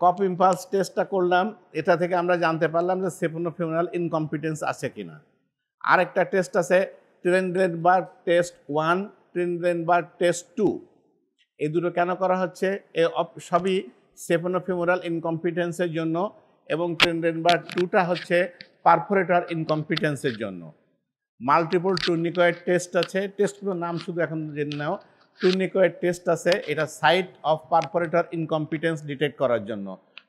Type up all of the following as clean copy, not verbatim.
কপ impulse টেস্টটা করলাম, এটা থেকে আমরা জানতে পারলাম যে সেপোনোফিউরাল ইনকম্পিটেন্স আছে কিনা। আরেকটা টেস্ট আছে ট্রেনডেনবার্গ টেস্ট 1, ট্রেনডেনবার্গ টেস্ট 2। এই দুটো কেন করা হচ্ছে? সবই সেপোনোফিউরাল ইনকম্পিটেন্সের জন্য, এবং ট্রেনডেনবার্গ 2টা হচ্ছে পারফোরেটর ইনকম্পিটেন্সের জন্য। মাল্টিপল টুর্নিকয়েড টেস্ট আছে, টেস্টগুলোর নাম শুধু এখন জেনে নাও। টুর্নিকয়েড টেস্ট আছে, এটা site of perforator incompetence detect করার জন্য।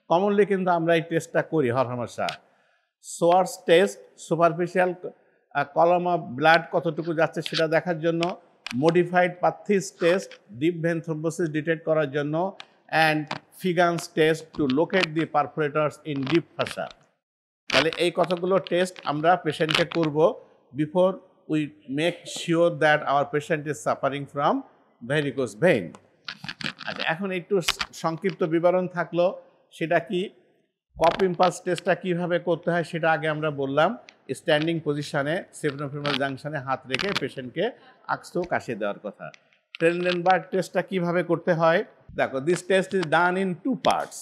কমনলি কিন্তু আমরা এই টেস্টটা করি হরহামেশা। Schwartz test, superficial column of blood কতটুকু যাচ্ছে সেটা দেখার জন্য। Modified Perthes test, deep vein thrombosis detect করার জন্য। And Fegan's test to locate the perforators in deep fascia. তাহলে এই কতগুলো টেস্ট আমরা পেশেন্টকে করব before we make sure that our patient is suffering from varicose vein. আচ্ছা, এখন একটু সংক্ষিপ্ত বিবরণ থাকলো, সেটা কি? কপ ইম্পালস টেস্টটা কীভাবে করতে হয় সেটা আগে আমরা বললাম। স্ট্যান্ডিং পজিশনে সেপোনোফিউরাল জাংশনে হাত রেখে পেশেন্টকে আঁকসো কাশিয়ে দেওয়ার কথা। ট্রেনডেনবার্গ টেস্টটা কীভাবে করতে হয় দেখো। This test is done in 2 parts.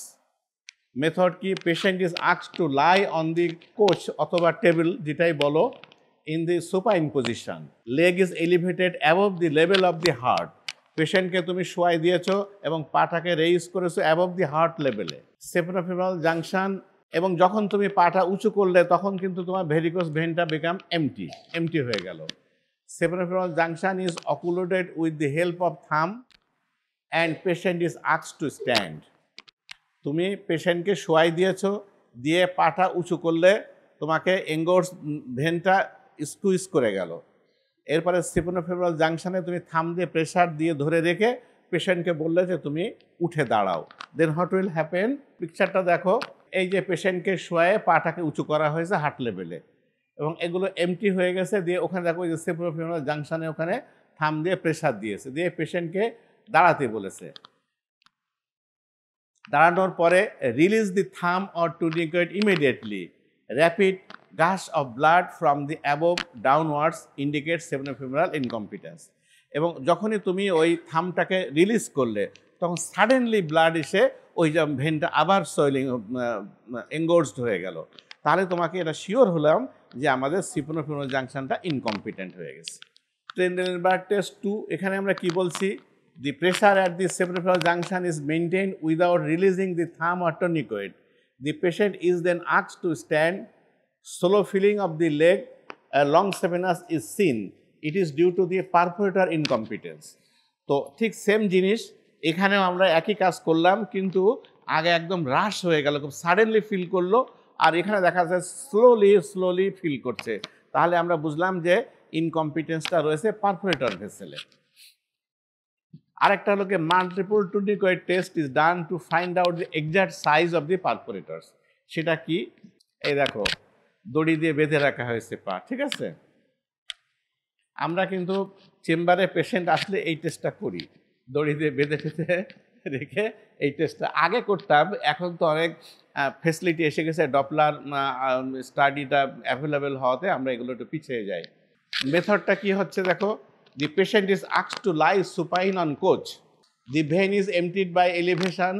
Method কি? Patient is asked to lie on the couch অথবা টেবিল, যেটাই বলো, in the supine position. Leg is elevated above the level of the heart. পেশেন্টকে তুমি শোয়াই দিয়েছো এবং পাটাকে রেইজ করেছো অ্যাবভ দি হার্ট লেভেলে। সেপোনোফিউরাল জাংশন, এবং যখন তুমি পাটা উঁচু করলে তখন কিন্তু তোমার ভেরিকোজ ভেনটা বিকাম এমটি হয়ে গেল। Saphenofemoral junction is occluded with the help of thumb and patient is asked to stand. তুমি পেশেন্টকে শোয়াই দিয়েছো, দিয়ে পাটা উঁচু করলে তোমাকে এঙ্গোর্স ভেনটা স্কুইজ করে গেল। এরপরে সেপোনোফিউরাল জাংশনে তুমি থাম দিয়ে প্রেশার দিয়ে ধরে রেখে পেশেন্টকে বললে যে তুমি উঠে দাঁড়াও। দেন হোয়াট উইল হ্যাপেন? পিকচারটা দেখো। এই যে পেশেন্টকে শোয়ে পাটাকে উঁচু করা হয়েছে হার্ট লেভেলে, এবং এগুলো এমটি হয়ে গেছে। দিয়ে ওখানে দেখো যে সেপোনোফিউরাল জাংশনে ওখানে থাম দিয়ে প্রেশার দিয়েছে, দিয়ে পেশেন্টকে দাঁড়াতে বলেছে। দাঁড়ানোর পরে release the thumb or tourniquet immediately. Rapid gush of blood from the above downwards indicate saphenofemoral incompetence. এবং যখনই তুমি ওই থামটাকে রিলিজ করলে তখন সাডেনলি ব্লাড এসে ওই যে ভেনটা আবার সোয়েলিং এঙ্গোর্সড হয়ে গেল। তাহলে তোমাকে এটা শিওর হলাম যে আমাদের সেপোনোফিউরাল জাংশনটা ইনকম্পিটেন্ট হয়ে গেছে। ট্রেনডেনবার্গ টেস্ট 2, এখানে আমরা কি বলছি? The pressure at the seponephral junction is maintained without releasing the thumb or tourniquet. The patient is then asked to stand. Slow filling of the leg long saphenous is seen. It is due to the perforator incompetence. তো ঠিক same জিনিস এখানেও আমরা একই কাজ করলাম, কিন্তু আগে একদম রাশ হয়ে গেল, খুব সাডেনলি ফিল করলো, আর এখানে দেখা যায় স্লোলি ফিল করছে। তাহলে আমরা বুঝলাম যে ইনকম্পিটেন্সটা রয়েছে পারফোরেটর ভেসেলে। আরেকটা হলো কি, multiple tourniquet test is done to find out the exact size of the perforators. সেটা কি? এই দেখো, দড়ি দিয়ে বেঁধে রাখা হয়েছে পা, ঠিক আছে? আমরা কিন্তু চেম্বারে পেশেন্ট আসলে এই টেস্টটা করি, দড়ি দিয়ে বেঁধে রেখে এই টেস্টটা আগে করতাম। এখন তো অনেক ফেসিলিটি এসে গেছে, ডপলার স্টাডিটা অ্যাভেলেবেল হওয়াতে আমরা এগুলো একটু পিছিয়ে যাই। মেথডটা কি হচ্ছে দেখো। The patient is asked to lie supine on couch. The vein is emptied by elevation.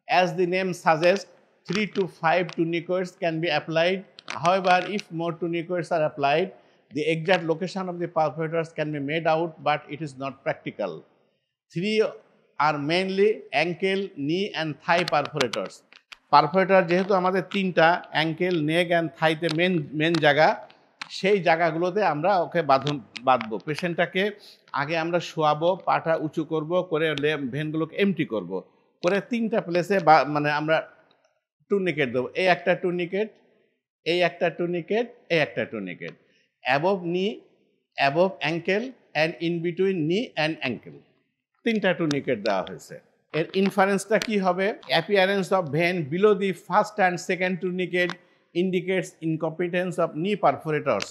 As the name suggests, 3 to 5 tourniquets can be applied. However, if more tourniquets are applied, the exact location of the perforators can be made out, but it is not practical. 3 are mainly ankle, knee and thigh perforators. Perforator যেহেতু আমাদের 3টা, ankle, neck and থাইতে main জায়গা, সেই জায়গাগুলোতে আমরা ওকে বাঁধবো। পেশেন্টটাকে আগে আমরা শোয়াবো, পাটা উঁচু করব, করে ভেনগুলোকে এমটি করব, করে 3টা প্লেসে মানে আমরা টুর্নিকেট দেবো। এই একটা টুর্নিকেট, এই একটা টুর্নিকেট, এই একটা tourniquet, above knee, above ankle and in between knee and ankle, 3টা টুর্নিকেট দেওয়া হয়েছে। এর ইনফারেন্সটা কি হবে? Appearance of vein below the first and second tourniquet indicates incompetence of knee perforators.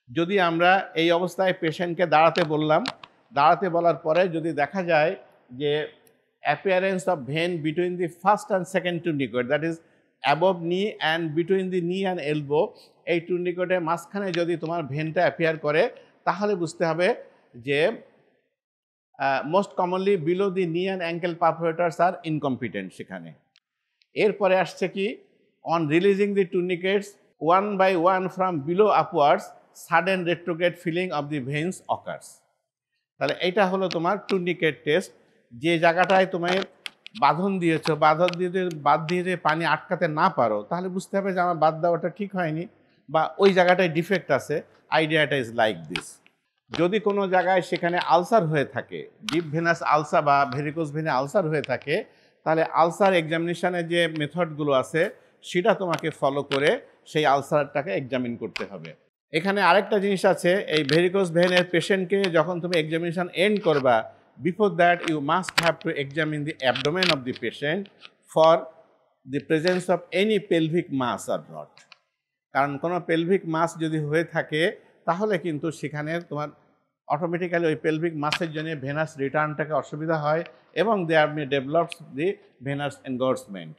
যদি আমরা এই অবস্থায় পেশেন্টকে দাঁড়াতে বললাম, দাঁড়াতে বলার পরে যদি দেখা যায় যে appearance of vein between the first and second tourniquet, that is above knee and between the knee and elbow, এই টুর্নিকেটের মাঝখানে যদি তোমার ভেনটা অ্যাপিয়ার করে, তাহলে বুঝতে হবে যে most commonly below the knee and ankle perforators are incompetent সেখানে। এরপরে আসছে কি, on releasing the tourniquets one by one from below upwards sudden retrograde filling of the veins occurs. তাহলে এটা হলো তোমার টুর্নিকেট টেস্ট। যে জায়গাটায় তোমার বাঁধন দিয়েছো, বাঁধন দিয়ে বাদ দিয়ে যে পানি আটকাতে না পারো, তাহলে বুঝতে হবে যে আমার বাদ দেওয়াটা ঠিক হয়নি বা ওই জায়গাটায় ডিফেক্ট আছে। আইডিয়াটা ইজ লাইক দিস। যদি কোনো জায়গায় সেখানে আলসার হয়ে থাকে, ডিপ ভেনাস আলসার বা ভেরিকোজ ভেনে আলসার হয়ে থাকে, তাহলে আলসার এক্সামিনেশনের যে মেথডগুলো আছে সেটা তোমাকে ফলো করে সেই আলসারটাকে এক্সামিন করতে হবে। এখানে আরেকটা জিনিস আছে, এই ভেরিকোজ ভেনের পেশেন্টকে যখন তুমি এক্সামিনেশন এন্ড করবা, before that you must have to examine the abdomen of the patient for the presence of any pelvic mass or not. কারণ কোনো পেলভিক মাস যদি হয়ে থাকে তাহলে কিন্তু সেখানে তোমার অটোমেটিক্যালি ওই পেলভিক মাসের জন্য ভেনাস রিটার্নটাকে অসুবিধা হয় এবং দেয়ার মে ডেভেলপস দি ভেনাস এনগর্সমেন্ট।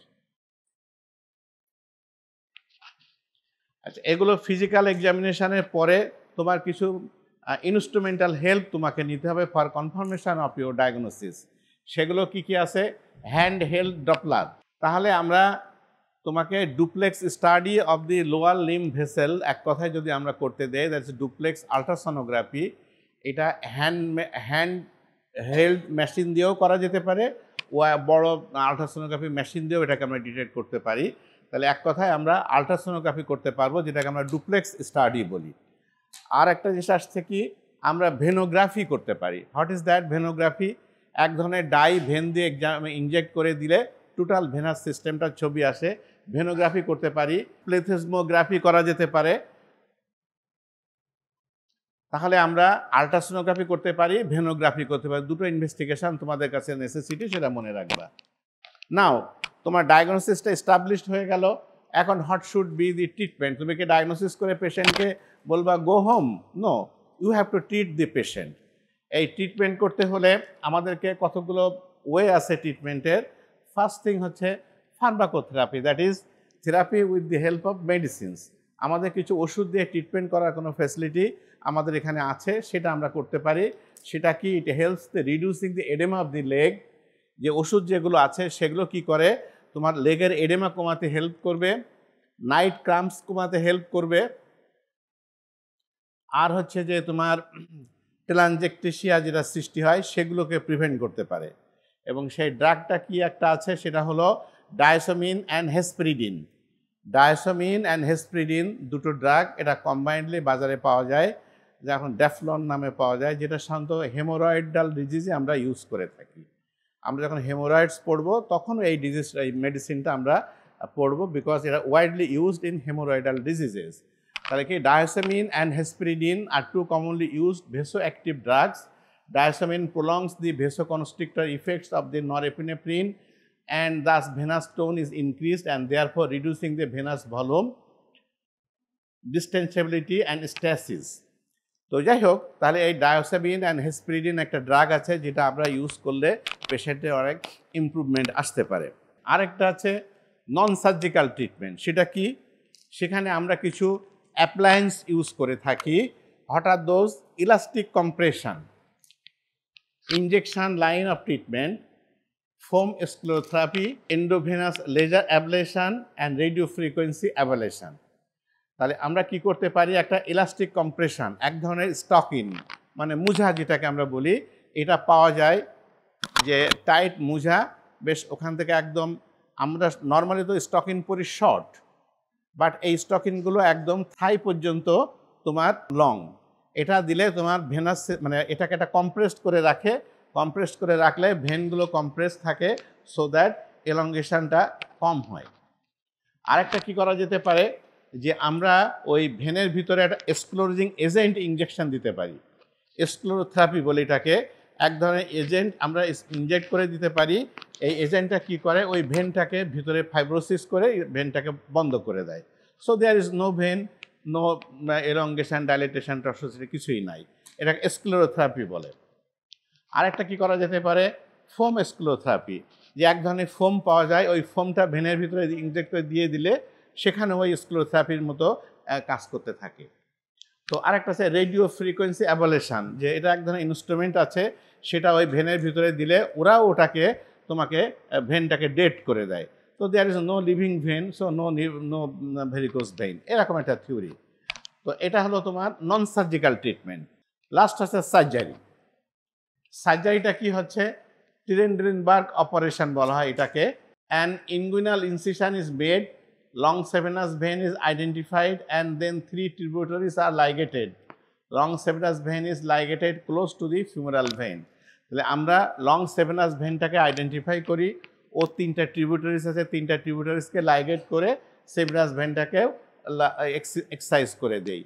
আচ্ছা, এগুলো ফিজিক্যাল এক্সামিনেশনের পরে তোমার কিছু ইনস্ট্রুমেন্টাল হেল্প তোমাকে নিতে হবে for confirmation of your diagnosis. সেগুলো কি কি আছে? Hand held Doppler. তাহলে আমরা তোমাকে duplex study of the lower Lim vessel এক কথায় যদি আমরা করতে দেই, দ্যাটস ডুপ্লেক্স আল্ট্রাসোনোগ্রাফি। এটা হ্যান্ড হেল্ড মেশিন দিয়েও করা যেতে পারে, বড় আল্ট্রাসোনোগ্রাফি মেশিন দিয়েও এটাকে আমরা ডিটেক্ট করতে পারি। তাহলে এক কথায় আমরা আল্ট্রাসোনোগ্রাফি করতে পারবো, যেটাকে আমরা ডুপ্লেক্স স্টাডি বলি। আর একটা জিনিস আসছে কি, আমরা ভেনোগ্রাফি করতে পারি। What is that? ভেনোগ্রাফি এক ধরনের ডাই ভেন দিয়ে ইনজেক্ট করে দিলে টোটাল ভেনাস সিস্টেমটার ছবি আসে। ভেনোগ্রাফি করতে পারি, প্লেথিসমোগ্রাফি করা যেতে পারে। তাহলে আমরা আল্ট্রাসোনোগ্রাফি করতে পারি, ভেনোগ্রাফি করতে পারি। দুটো ইনভেস্টিগেশন তোমাদের কাছে নেসেসিটি, সেটা মনে রাখবা। নাও তোমার ডায়াগনোসিসটা এস্টাবলিশড হয়ে গেল, এখন what should be the treatment? তুমি কি ডায়াগনোসিস করে পেশেন্টকে বলবা go home? No, you have to treat the patient. এই ট্রিটমেন্ট করতে হলে আমাদেরকে কতগুলো ওয়ে আছে ট্রিটমেন্টের। ফার্স্ট থিং হচ্ছে pharmacotherapy, that is therapy with the help of medicines. আমাদের কিছু ওষুধ দিয়ে ট্রিটমেন্ট করার কোনো ফ্যাসিলিটি আমাদের এখানে আছে, সেটা আমরা করতে পারি। সেটা কি? It helps the reducing the oedema of the leg. যে ওষুধ যেগুলো আছে সেগুলো কি করে? তোমার লেগের এডেমা কমাতে হেল্প করবে, নাইট ক্রাম্পস কমাতে হেল্প করবে, আর হচ্ছে যে তোমার টেলাঞ্জেকটেশিয়া যেটা সৃষ্টি হয় সেগুলোকে প্রিভেন্ট করতে পারে। এবং সেই ড্রাগটা কি একটা আছে, সেটা হলো ডায়াসোমিন অ্যান্ড হেসপ্রিডিন। ডায়াসোমিন অ্যান্ড হেসপ্রিডিন দুটো ড্রাগ, এটা কম্বাইন্ডলি বাজারে পাওয়া যায়, যা এখন ড্যাফলন নামে পাওয়া যায়, যেটা সাধারণত হেমোরয়েডাল ডিজিজে আমরা ইউজ করে থাকি। আমরা যখন হেমোরয়েডস পড়বো তখন এই মেডিসিনটা আমরা পড়বো, বিকজ এটা widely used in haemorrhoidal diseases. তাহলে কি, diosmin and hesperidin are two commonly used vasoactive drugs. Diacetyl prolongs the vasoconstrictor effects of the norepinephrine and thus venous tone is increased and therefore reducing the venous volume, distensibility and stasis. তো যাই হোক, তাহলে এই ডায়াসেবিন and হেসপ্রিডিন একটা drug আছে যেটা আমরা use করলে পেশেন্টের অনেক ইমপ্রুভমেন্ট আসতে পারে। আরেকটা আছে নন সার্জিক্যাল ট্রিটমেন্ট। সেটা কি? সেখানে আমরা কিছু অ্যাপ্লায়েন্স ইউজ করে থাকি। হঠাৎ dose elastic compression, injection line of treatment, foam sclerotherapy, endovenous laser ablation and radio frequency ablation. তাহলে আমরা কি করতে পারি? একটা ইলাস্টিক কম্প্রেশন, এক ধরনের স্টকিন মানে মুজা যেটাকে আমরা বলি, এটা পাওয়া যায়, যে টাইট মুজা, বেশ ওখান থেকে একদম, আমরা নর্মালি তো স্টকিন পরি শর্ট, বাট এই স্টকিনগুলো একদম থাই পর্যন্ত তোমার লং। এটা দিলে তোমার ভেনাস মানে এটাকে একটা কম্প্রেসড করে রাখে, কম্প্রেসড করে রাখলে ভেনগুলো কম্প্রেস থাকে, সো দ্যাট এলঙ্গেশনটা কম হয়। আরেকটা কি করা যেতে পারে, যে আমরা ওই ভেনের ভিতরে একটা স্ক্লেরোজিং এজেন্ট ইনজেকশন দিতে পারি। স্ক্লেরোথেরাপি বলে এটাকে। এক ধরনের এজেন্ট আমরা ইনজেক্ট করে দিতে পারি। এই এজেন্টটা কি করে? ওই ভেনটাকে ভিতরে ফাইব্রোসিস করে ভেনটাকে বন্ধ করে দেয়। So there is no vein, no elongation, dilatation, tortuosity কিছুই নাই। এটাকে স্ক্লেরোথেরাপি বলে। আরেকটা কি করা যেতে পারে? ফোম স্ক্লেরোথেরাপি, যে এক ধরনের ফোম পাওয়া যায়, ওই ফোমটা ভেনের ভিতরে ইনজেক্ট করে দিয়ে দিলে সেখানে ওই স্ক্লেরোথেরাপির মতো কাজ করতে থাকে। তো আরেকটা আছে রেডিও ফ্রিকোয়েন্সি অ্যাবলেশন, যে এটা এক ধরনের ইনস্ট্রুমেন্ট আছে, সেটা ওই ভেনের ভিতরে দিলে ওরাও ওটাকে তোমাকে ভেনটাকে ডেড করে দেয়। তো there is no living vein, so no varicose vein, এরকম একটা থিওরি। তো এটা হলো তোমার নন সার্জিক্যাল ট্রিটমেন্ট। লাস্ট হচ্ছে সার্জারি। সার্জারিটা কি হচ্ছে? ট্রিরেনডেনবার্গ অপারেশন বলা হয় এটাকে। An inguinal incision is made, long saphenous vein is identified, and then 3 tributaries are ligated. Long saphenous vein is ligated close to the femoral vein. তাহলে আমরা long saphenous ভেনটাকে identify করি, ও 3টা ট্রিবিউটারিজ আছে, 3টা ট্রিবিউটারিজকে ligate করে সেভেনাস ভেনটাকে এক্সারসাইজ করে দেই।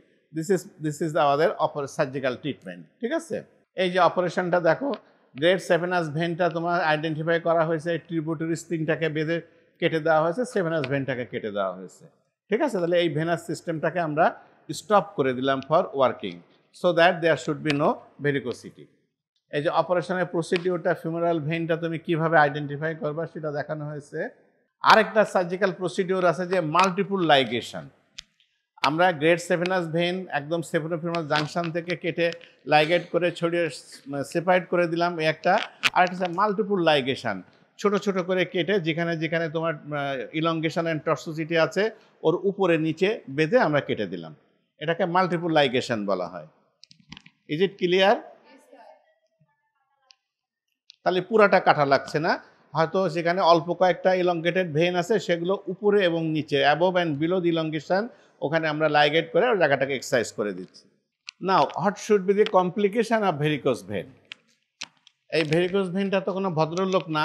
This is আমাদের সার্জিক্যাল ট্রিটমেন্ট। ঠিক আছে, এই যে অপারেশনটা দেখো, গ্রেট সেভেনাস ভেনটা তোমার আইডেন্টিফাই করা হয়েছে, ট্রিবিউটারিজ 3টাকে বেঁধে কেটে দেওয়া হয়েছে, সেভেনাস ভেনটাকে কেটে দেওয়া হয়েছে। ঠিক আছে, তাহলে এই ভেনাস সিস্টেমটাকে আমরা স্টপ করে দিলাম for working, so that there should be no varicosity. এই যে অপারেশনের প্রসিডিওরটা, ফিউমারাল ভেইনটা তুমি কিভাবে আইডেন্টিফাই করবা সেটা দেখানো হয়েছে। আরেকটা সার্জিক্যাল প্রসিডিওর আছে যে মাল্টিপল লাইগেশন। আমরা গ্রেট সেভেনাস ভেইন একদম সেভেনোফিউমারাল জাংশন থেকে কেটে লাইগেট করে ছড়িয়ে সেপারেট করে দিলাম, এই একটা। আরেকটা হচ্ছে মাল্টিপল লাইগেশন, ছোট ছোট করে কেটে যেখানে যেখানে তোমার ইলংগেশন অ্যান্ড টর্সোসিটি আছে ওর উপরে নিচে বেঁধে আমরা কেটে দিলাম, এটাকে মাল্টিপল লাইগেশন বলা হয়। Is it clear? তাহলে পুরাটা কাটা লাগছে না, হয়তো সেখানে অল্প কয়েকটা ইলংগেটেড ভেইন আছে, সেগুলো উপরে এবং নিচে, above and below the elongation, ওখানে আমরা লাইগেট করে ওই জায়গাটাকে এক্সারসাইজ করে দিচ্ছি। Now what should be the complication of varicose vein? এই ভেরিকোজ ভেইনটা তো কোনো ভদ্রলোক না,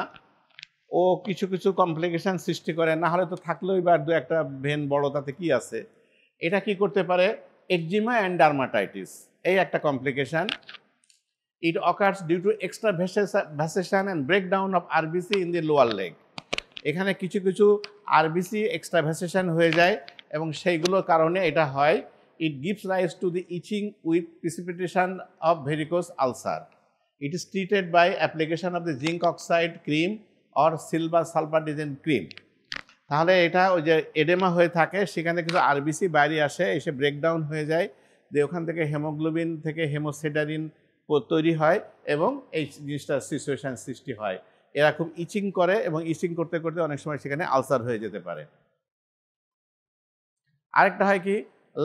ও কিছু কিছু কমপ্লিকেশান সৃষ্টি করে, না হলে তো থাকলেই বা 2-1টা ভেন বড়, তাতে কি আছে। এটা কি করতে পারে? একজিমা অ্যান্ড ডার্মাটাইটিস, এই একটা complication. It occurs due to extravasation and breakdown of RBC in the lower leg. এখানে কিছু কিছু আরবিসি এক্সট্রা ভ্যাসেশন হয়ে যায় এবং সেইগুলোর কারণে এটা হয়। It gives rise to the itching with precipitation of varicose ulcer. It is treated by application of the zinc oxide cream or silver sulfadiazine cream. তাহলে এটা ওই যে এডেমা হয়ে থাকে, সেখানে কিছু আরবিসি বাইরে আসে, এসে ব্রেকডাউন হয়ে যায়, যে ওখান থেকে হেমোগ্লোবিন থেকে হেমোসেডারিন তৈরি হয় এবং এই জিনিসটা সিচুয়েশন সৃষ্টি হয়। এরা খুব ইচিং করে এবং ইচিং করতে করতে অনেক সময় সেখানে আলসার হয়ে যেতে পারে। আরেকটা হয় কি,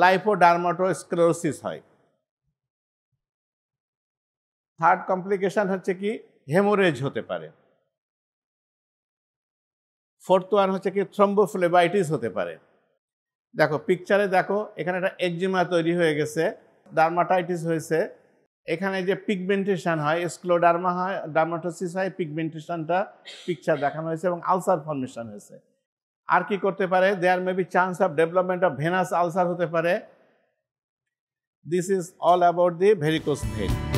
লাইপোডার্মাটোস্ক্লেরোসিস হয়। থার্ড কমপ্লিকেশন হচ্ছে কি, হেমোরেজ হতে পারে। ফোর্থ ওয়ান হচ্ছে কি, থ্রম্বোফ্লেবাইটিস হতে পারে। দেখো পিকচারে দেখো, এখানে একটা একজিমা তৈরি হয়ে গেছে, ডার্মাটাইটিস হয়েছে, এখানে যে পিগমেন্টেশন হয়, স্ক্লোডার্মা হয়, ডার্মাটোসিস হয়, পিগমেন্টেশনটা পিকচার দেখানো হয়েছে এবং আলসার ফর্মেশন হয়েছে। আর কি করতে পারে? There may be chance of development of venous ulcer হতে পারে। This is all about the varicose vein.